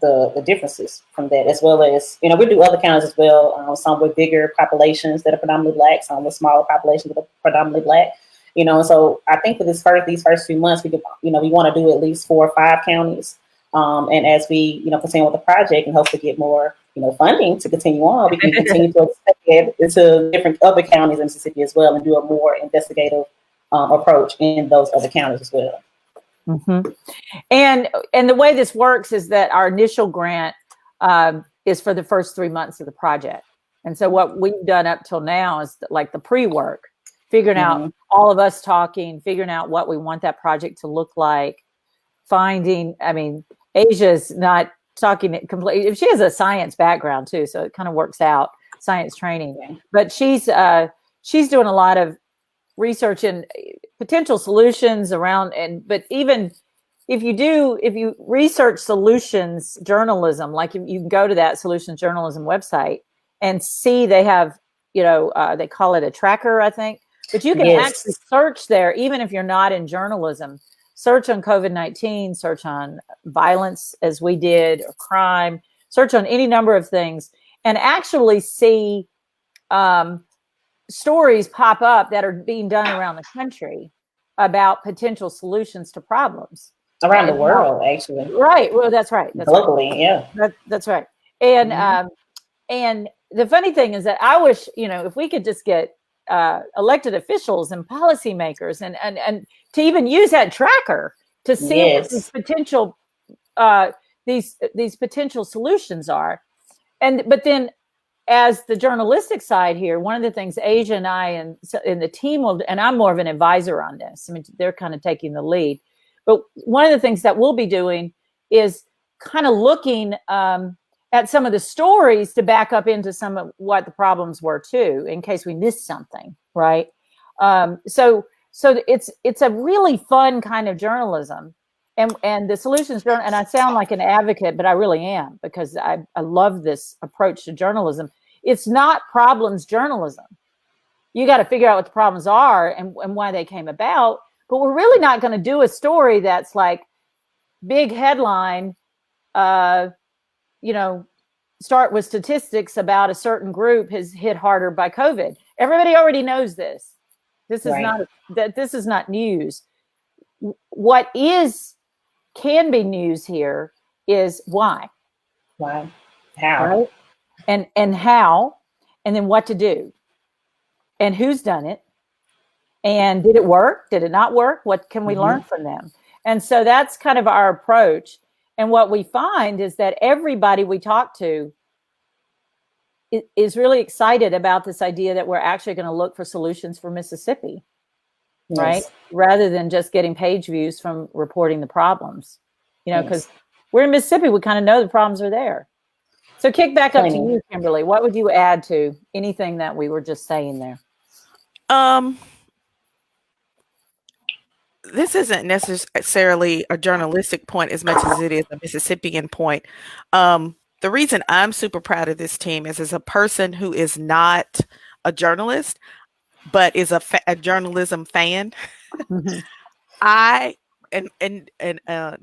B: the differences from that, as well as, we do other counties as well, some with bigger populations that are predominantly Black, some with smaller populations that are predominantly Black, and so I think for these first few months, we want to do at least 4 or 5 counties. And as we, continue with the project and hopefully get more, funding to continue on, we can continue to expand into different other counties in Mississippi as well and do a more investigative approach in those other counties as well.
A: Mm-hmm. And the way this works is that our initial grant is for the first 3 months of the project. And so what we've done up till now is like the pre-work, figuring out all of us talking, figuring out what we want that project to look like, Azia's not talking completely. She has a science background too, so it kind of works out, science training. But she's doing a lot of research and potential solutions around. But even if you research solutions journalism, like you can go to that solutions journalism website and see they have, they call it a tracker, I think. But you can actually search there, even if you're not in journalism. Search on COVID-19, search on violence as we did, or crime, search on any number of things, and actually see stories pop up that are being done around the country about potential solutions to problems.
B: Around the world, actually.
A: Right. Well, that's right. That's
B: globally,
A: right.
B: Yeah.
A: That's right. And and the funny thing is that I wish, if we could just get elected officials and policymakers and to even use that tracker to see what these potential these potential solutions are. But then as the journalistic side here, one of the things Azia and I and the team will, and I'm more of an advisor on this. They're kind of taking the lead. But one of the things that we'll be doing is kind of looking at some of the stories to back up into some of what the problems were too, in case we missed something, right? So it's a really fun kind of journalism, and the solutions journal. And I sound like an advocate, but I really am, because I love this approach to journalism. It's not problems journalism. You got to figure out what the problems are and why they came about. But we're really not going to do a story that's like big headline, start with statistics about a certain group has hit harder by COVID. Everybody already knows this. This is not news. What can be news here is why.
B: Why? How?
A: Right? And how, and then what to do. And who's done it. And did it work? Did it not work? What can we learn from them? And so that's kind of our approach. And what we find is that everybody we talk to is really excited about this idea that we're actually going to look for solutions for Mississippi, yes. Right? Rather than just getting page views from reporting the problems, because yes. We're in Mississippi, we kind of know the problems are there. So kick back up to you, Kimberly. What would you add to anything that we were just saying there?
D: This isn't necessarily a journalistic point as much as it is a Mississippian point. The reason I'm super proud of this team is as a person who is not a journalist, but is a journalism fan. Mm-hmm. And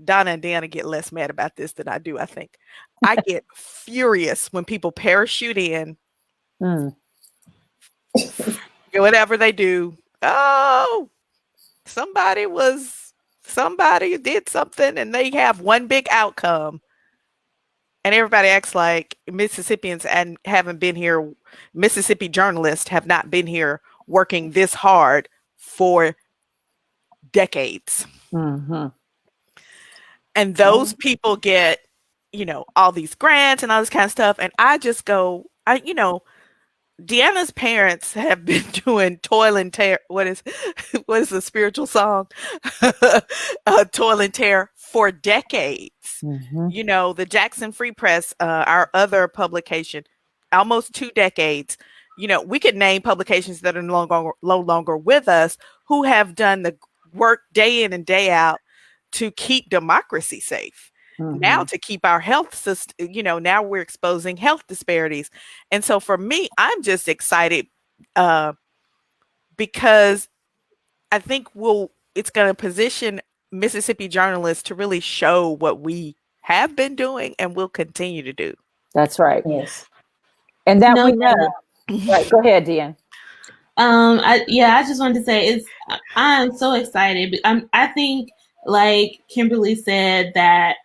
D: Donna and Deanna get less mad about this than I do, I think. I get furious when people parachute in, whatever they do. Oh, somebody did something and they have one big outcome. And everybody acts like Mississippians and haven't been here. Mississippi journalists have not been here working this hard for decades. Mm-hmm. And those people get, all these grants and all this kind of stuff. And I just go, Deanna's parents have been doing toil and tear. What is the spiritual song? Toil and tear for decades. Mm-hmm. The Jackson Free Press, our other publication, almost 2 decades. We could name publications that are no longer with us who have done the work day in and day out to keep democracy safe. Mm-hmm. Now to keep our health system, now we're exposing health disparities. And so for me, I'm just excited because I think it's going to position Mississippi journalists to really show what we have been doing and will continue to do.
A: That's right. Yes. And that we know. Right. Go ahead, Deanna.
C: I just wanted to say I'm so excited. I think, like Kimberly said, that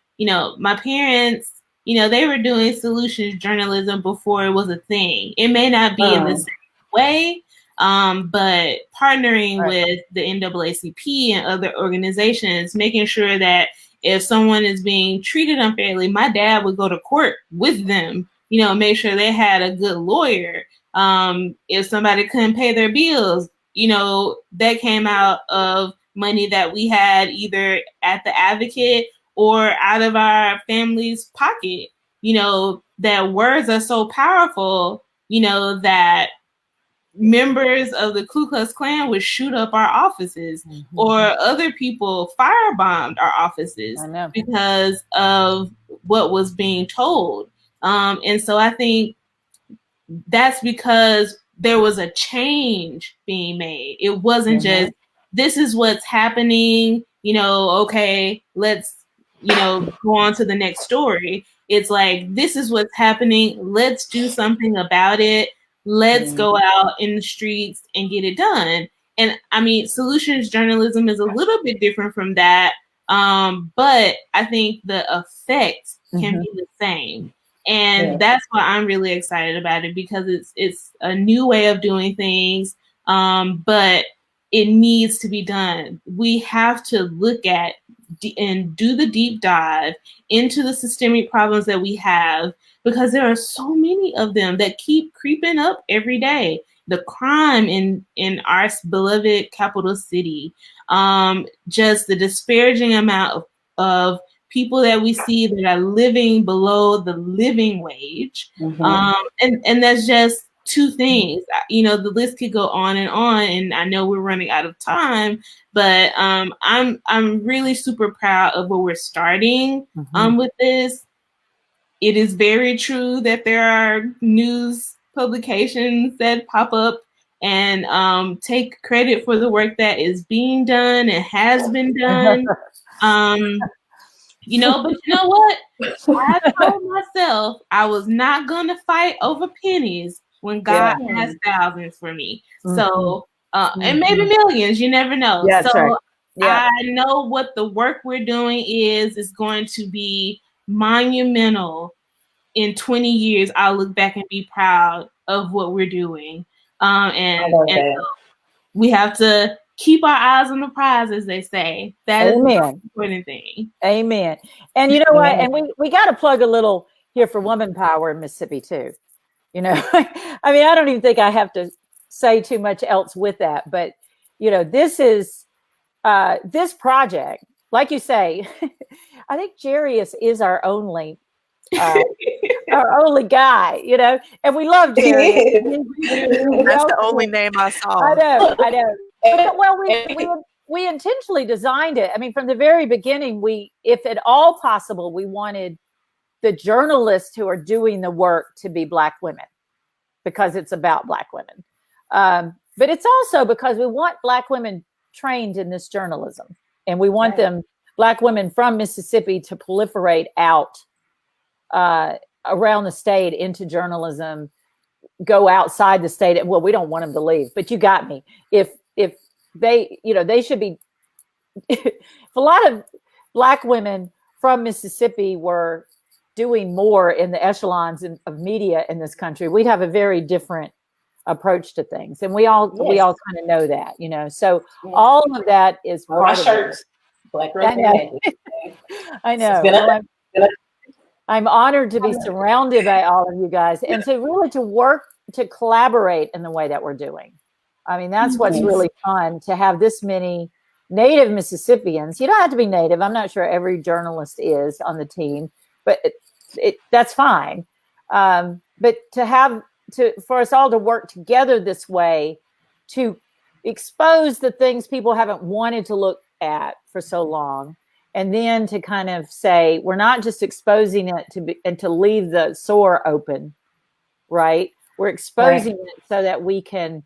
C: my parents, they were doing solutions journalism before it was a thing. It may not be in the same way, but partnering with the NAACP and other organizations, making sure that if someone is being treated unfairly, my dad would go to court with them, make sure they had a good lawyer. If somebody couldn't pay their bills, that came out of money that we had either at the Advocate or out of our family's pocket. That words are so powerful, that members of the Ku Klux Klan would shoot up our offices, mm-hmm. or other people firebombed our offices because of what was being told. And so I think that's because there was a change being made. It wasn't mm-hmm. just, this is what's happening, okay, let's, go on to the next story. It's like, this is what's happening. Let's do something about it. Let's mm-hmm. go out in the streets and get it done. And I mean, solutions journalism is a little bit different from that. But I think the effect can mm-hmm. be the same. And that's why I'm really excited about it, because it's a new way of doing things, but it needs to be done. We have to look at and do the deep dive into the systemic problems that we have, because there are so many of them that keep creeping up every day. The crime in our beloved capital city, just the disparaging amount of people that we see that are living below the living wage. Mm-hmm. And that's just 2 things. The list could go on, and I know we're running out of time, but I'm really super proud of what we're starting mm-hmm. With this. It is very true that there are news publications that pop up and take credit for the work that is being done and has been done. But you know what? I told myself I was not going to fight over pennies when God has thousands for me. Mm-hmm. So, and maybe millions, you never know.
A: Yeah,
C: so
A: right. Yeah.
C: I know what the work we're doing is going to be monumental. In 20 years, I'll look back and be proud of what we're doing. And so we have to keep our eyes on the prize, as they say. That is the most important thing.
A: Amen. And you know what? And we got to plug a little here for woman power in Mississippi too. You know, I mean, I don't even think I have to say too much else with that. But, you know, this is this project, like you say, I think Jarius is our only guy, you know, and we love Jarius.
D: That's the only name I saw.
A: I know. But, well, we intentionally designed it. I mean, from the very beginning, if at all possible, we wanted the journalists who are doing the work to be Black women, because it's about Black women. But it's also because we want Black women trained in this journalism, and we want them, Black women from Mississippi, to proliferate out around the state into journalism, go outside the state. Well, we don't want them to leave, but you got me. If they, you know, they should be, if a lot of Black women from Mississippi were doing more in the echelons of media in this country, we'd have a very different approach to things. And we all kind of know that, you know, so all of that is part of
B: shirts. Black girls.
A: I know. I'm honored to be surrounded by all of you guys, and to really work to collaborate in the way that we're doing. I mean, that's what's really fun, to have this many Native Mississippians. You don't have to be Native. I'm not sure every journalist is on the team, but that's fine. But for us all to work together this way, to expose the things people haven't wanted to look at for so long, and then to kind of say, we're not just exposing it and to leave the sore open, right? We're exposing it so that we can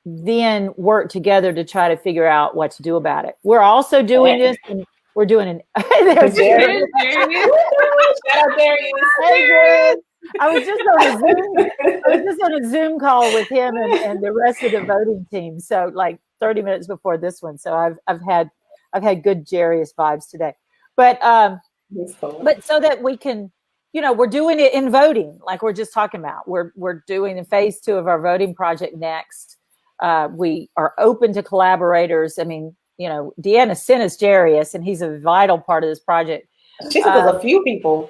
A: then work together to try to figure out what to do about it. We're also doing this, and we're doing an there's Darius.
B: Shout out Darius.
A: Hey, Darius. I was just on a Zoom call with him and the rest of the voting team. So like 30 minutes before this one. So I've had good Jarius vibes today. But so that we can, you know, we're doing it in voting, like we're just talking about. We're doing the phase 2 of our voting project next. We are open to collaborators. I mean, you know, Deanna sent us Jarius, and he's a vital part of this project.
B: She said there's a few people.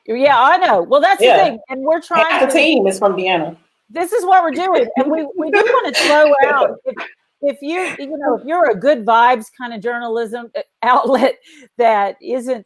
A: Yeah, I know. Well, that's the thing. And we're trying.
B: Half the team is from Deanna.
A: This is what we're doing. And we do want to throw out, if you're a good vibes kind of journalism outlet that isn't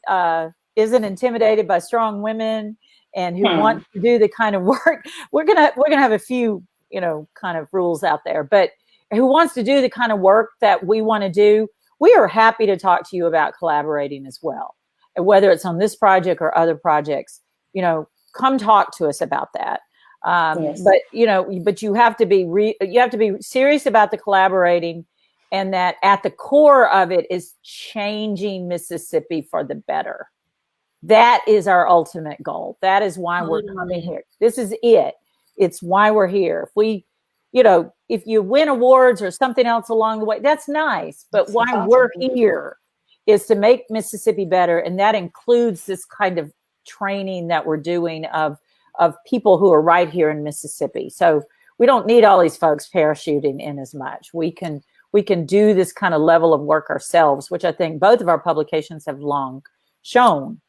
A: intimidated by strong women and who want to do the kind of work, we're gonna have a few, you know, kind of rules out there, but who wants to do the kind of work that we want to do, we are happy to talk to you about collaborating as well. And whether it's on this project or other projects, you know, come talk to us about that. But you have to be serious about the collaborating, and that at the core of it is changing Mississippi for the better. That is our ultimate goal. That is why we're coming here. This is it. It's why we're here. If you win awards or something else along the way, that's nice. But why we're here is to make Mississippi better. And that includes this kind of training that we're doing of people who are right here in Mississippi. So we don't need all these folks parachuting in as much. We can do this kind of level of work ourselves, which I think both of our publications have long shown.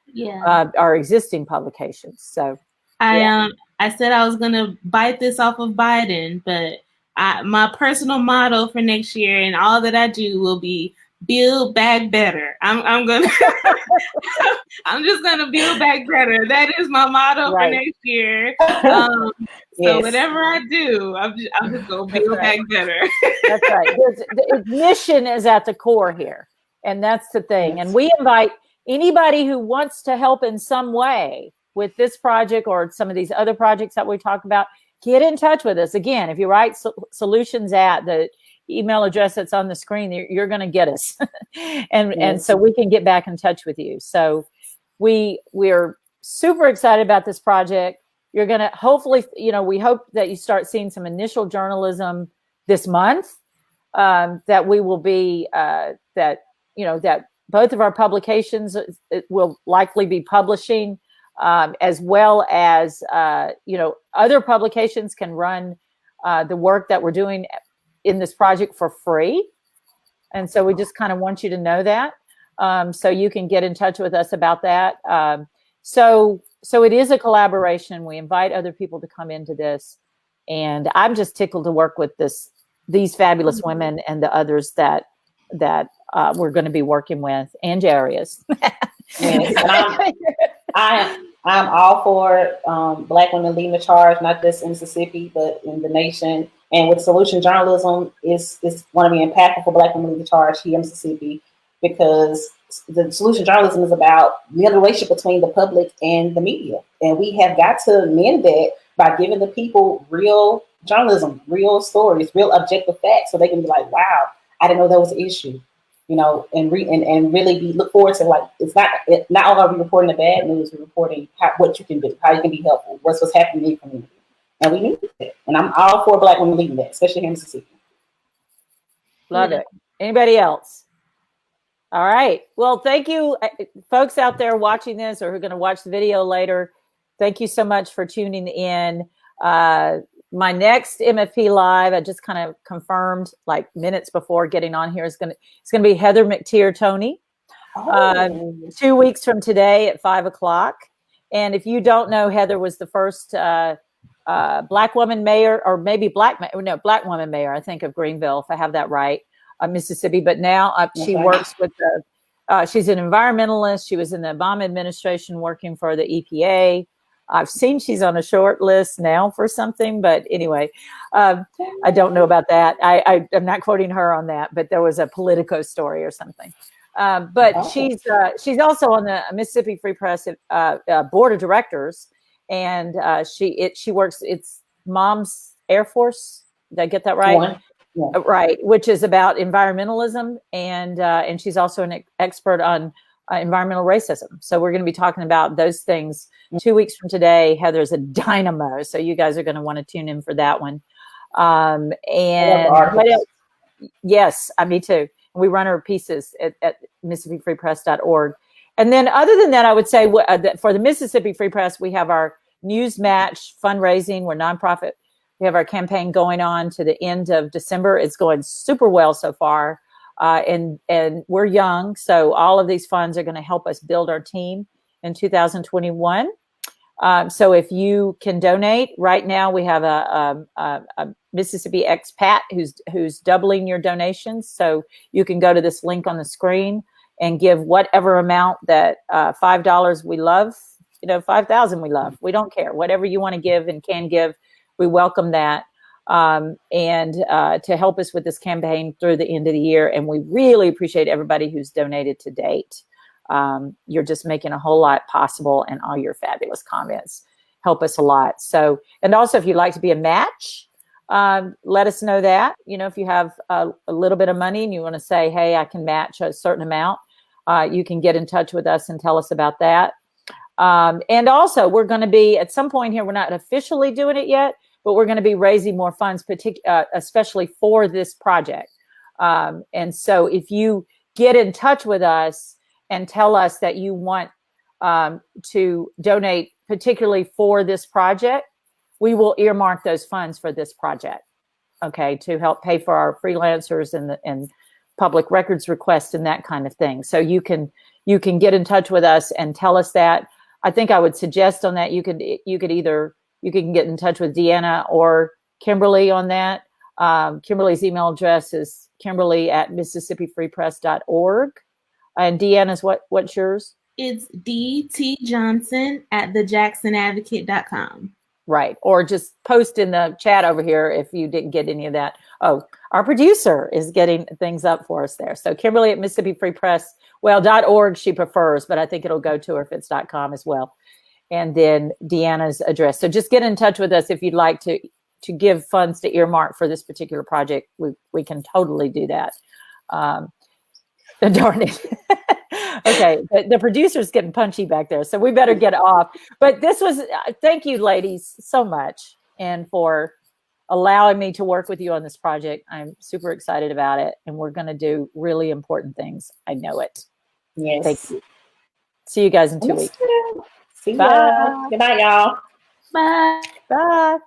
A: Our existing publications. So
C: I said I was gonna bite this off of Biden, but my personal motto for next year and all that I do will be build back better. I'm just gonna build back better. That is my motto for next year. So whatever I do, I'm just gonna build back better.
A: That's right. The mission is at the core here, and that's the thing. And we invite anybody who wants to help in some way with this project or some of these other projects that we talk about. Get in touch with us. Again, if you write solutions at the email address that's on the screen, you're going to get us. and so we can get back in touch with you. So we're super excited about this project. You're going to hopefully, we hope that you start seeing some initial journalism this month, that we will be, that both of our publications will likely be publishing, as well as, other publications can run the work that we're doing in this project for free. And so we just kind of want you to know that. So you can get in touch with us about that. So it is a collaboration. We invite other people to come into this. And I'm just tickled to work with these fabulous women and the others that we're going to be working with, and Jarius.
B: Yes, I'm all for Black women leading the charge, not just in Mississippi, but in the nation. And with solution journalism, is want to be impactful for Black women leading the charge here in Mississippi, because the solution journalism is about the relationship between the public and the media. And we have got to mend that by giving the people real journalism, real stories, real objective facts, so they can be like, wow, I didn't know that was an issue. And really look forward to, like, it's not all are we reporting the bad news, we're reporting what you can do, how you can be helpful, what's happening in your community. And we need it. And I'm all for Black women leading that, especially here in Mississippi.
A: Love it. Anybody else? All right. Well, thank you, folks out there watching this or who are going to watch the video later. Thank you so much for tuning in. My next MFP Live, I just kind of confirmed like minutes before getting on here, it's going to be Heather McTeer-Tony, 2 weeks from today at 5:00. And if you don't know, Heather was the first Black woman mayor, or maybe Black woman mayor, I think, of Greenville, if I have that right, Mississippi. But now she works with she's an environmentalist. She was in the Obama administration working for the EPA. I've seen she's on a short list now for something, but anyway, I don't know about that. I'm not quoting her on that, but there was a Politico story or something. But she's also on the Mississippi Free Press board of directors, and she works. It's Mom's Air Force. Did I get that right? Yeah. Right, which is about environmentalism, and she's also an expert on environmental racism. So we're going to be talking about those things 2 weeks from today. Heather's a dynamo, so you guys are going to want to tune in for that one. And what else? Yes, me too. We run our pieces at MississippiFreePress.org. And then other than that, I would say for the Mississippi Free Press, we have our News Match fundraising. We're nonprofit. We have our campaign going on to the end of December. It's going super well so far. And we're young, so all of these funds are going to help us build our team in 2021. So if you can donate, right now we have a Mississippi expat who's doubling your donations. So you can go to this link on the screen and give whatever amount that $5 we love, $5,000 we love. We don't care. Whatever you want to give and can give, we welcome that. And to help us with this campaign through the end of the year. And we really appreciate everybody who's donated to date. You're just making a whole lot possible, and all your fabulous comments help us a lot. So, and also if you'd like to be a match, let us know that, if you have a little bit of money and you want to say, hey, I can match a certain amount, you can get in touch with us and tell us about that. And also we're going to be at some point here, we're not officially doing it yet, but we're going to be raising more funds, especially for this project. And so if you get in touch with us and tell us that you want to donate particularly for this project, we will earmark those funds for this project, okay, to help pay for our freelancers and public records requests and that kind of thing. So you can get in touch with us and tell us that. I think I would suggest on that you can get in touch with Deanna or Kimberly on that. Kimberly's email address is kimberly@MississippiFreePress.org. And Deanna's what's yours?
C: It's dtjohnson@thejacksonadvocate.com.
A: Right. Or just post in the chat over here if you didn't get any of that. Oh, our producer is getting things up for us there. So Kimberly at MississippiFreePress.org she prefers, but I think it'll go to her if it's .com as well. And then Deanna's address. So just get in touch with us if you'd like to give funds to earmark for this particular project. We can totally do that. Darn it. Okay, the producer's getting punchy back there, so we better get off. But this was, thank you, ladies, so much, and for allowing me to work with you on this project. I'm super excited about it, and we're going to do really important things. I know it.
B: Yes.
A: Thank you. See you guys in 2 weeks.
B: See ya. Good night, y'all.
C: Bye.
A: Bye.